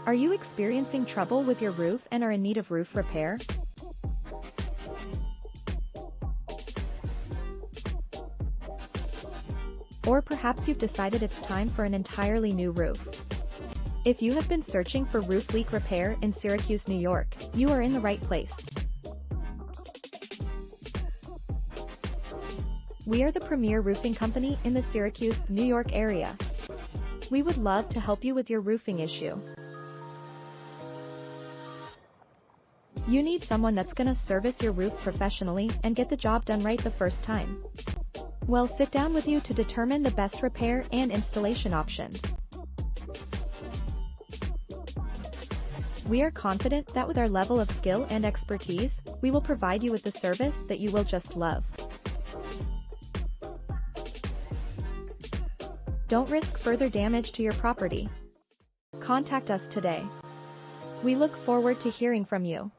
Are you experiencing trouble with your roof and are in need of roof repair? Or perhaps you've decided it's time for an entirely new roof. If you have been searching for roof leak repair in Syracuse, New York, you are in the right place. We are the premier roofing company in the Syracuse, New York area. We would love to help you with your roofing issue. You need someone that's gonna service your roof professionally and get the job done right the first time. We'll sit down with you to determine the best repair and installation options. We are confident that with our level of skill and expertise, we will provide you with the service that you will just love. Don't risk further damage to your property. Contact us today. We look forward to hearing from you.